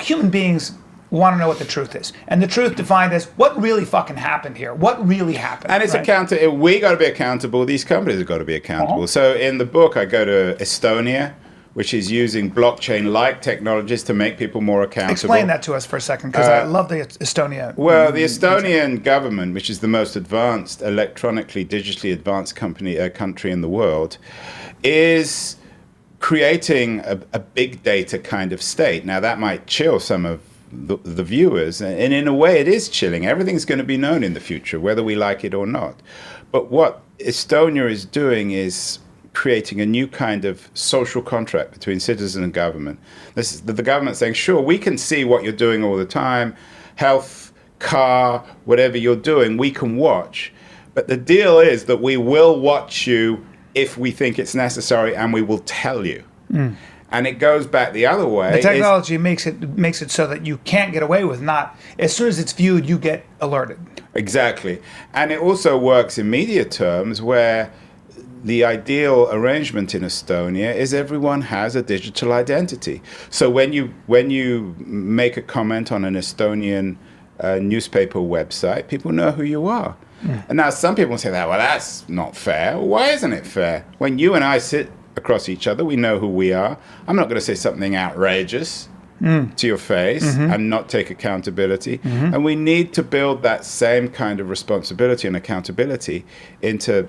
human beings want to know what the truth is. And the truth defined as what really fucking happened here. What really happened. And it's we got to be accountable. These companies have got to be accountable. So in the book, I go to Estonia, which is using blockchain-like technologies to make people more accountable. Explain that to us for a second, because I love the Estonia. Well, the Estonian government, which is the most advanced, electronically, digitally advanced country in the world, is creating a big data kind of state. Now, that might chill some of the viewers, and in a way it is chilling. Everything's going to be known in the future, whether we like it or not. But what Estonia is doing is creating a new kind of social contract between citizen and government. This is the government saying, sure, we can see what you're doing all the time, health, car, whatever you're doing, we can watch. But the deal is that we will watch you if we think it's necessary, and we will tell you. And it goes back the other way. The technology makes it so that you can't get away with not. As soon as it's viewed, you get alerted. Exactly. And it also works in media terms, where the ideal arrangement in Estonia is everyone has a digital identity. So when you make a comment on an Estonian newspaper website, people know who you are. And now some people say that, well, that's not fair. Why isn't it fair? When you and I sit across each other, we know who we are. I'm not going to say something outrageous to your face and not take accountability. And we need to build that same kind of responsibility and accountability into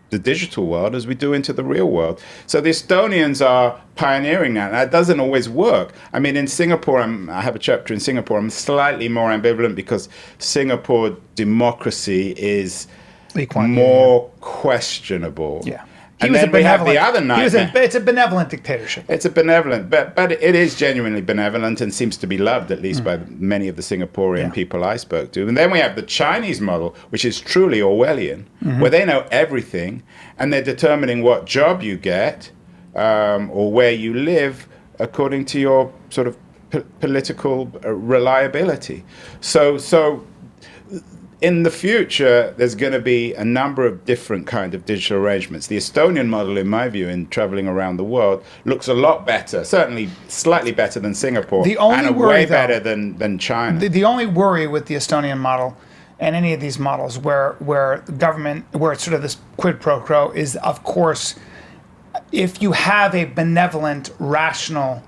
the digital world as we do into the real world. So the Estonians are pioneering that. That doesn't always work. I mean, in Singapore, I have a chapter in Singapore. I'm slightly more ambivalent because Singapore democracy is more questionable. Yeah. And then we have the other nightmare. It's a benevolent dictatorship. It's a benevolent, but it is genuinely benevolent and seems to be loved, at least by many of the Singaporean people I spoke to. And then we have the Chinese model, which is truly Orwellian, where they know everything, and they're determining what job you get or where you live according to your sort of political reliability. So in the future, there's going to be a number of different kind of digital arrangements. The Estonian model, in my view, in traveling around the world, looks a lot better, certainly slightly better than Singapore, and way better than China. The only worry with the Estonian model and any of these models where government, where it's sort of this quid pro quo, is, of course, if you have a benevolent, rational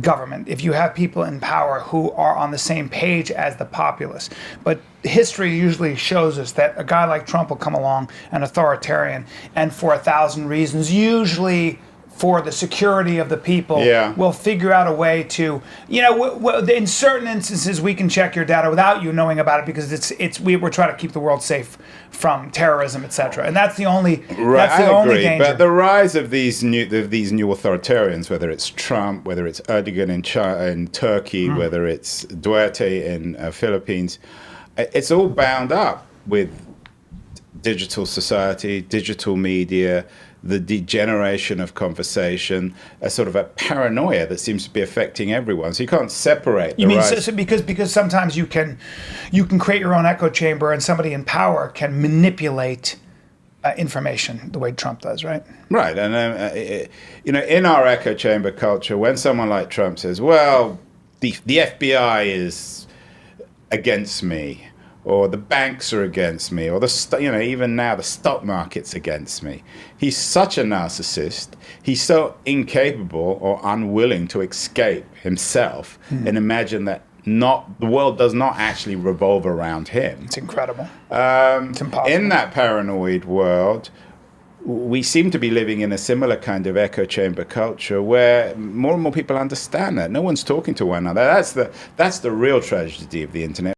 government, if you have people in power who are on the same page as the populace. But history usually shows us that a guy like Trump will come along, an authoritarian, and for 1,000 reasons, usually for the security of the people, will figure out a way to, in certain instances, we can check your data without you knowing about it, because we're trying to keep the world safe from terrorism, etc. And that's the only only danger. But the rise of these new authoritarians, whether it's Trump, whether it's Erdogan in Turkey, whether it's Duterte in Philippines, it's all bound up with digital society, digital media, the degeneration of conversation, a sort of a paranoia that seems to be affecting everyone. So you can't separate. You mean so because sometimes you can create your own echo chamber, and somebody in power can manipulate information the way Trump does, right? Right, and in our echo chamber culture, when someone like Trump says, "Well, the FBI is against me," or the banks are against me, or even now the stock market's against me. He's such a narcissist. He's so incapable or unwilling to escape himself and imagine that the world does not actually revolve around him. It's incredible. It's impossible. In that paranoid world, we seem to be living in a similar kind of echo chamber culture where more and more people understand that. No one's talking to one another. That's the real tragedy of the internet.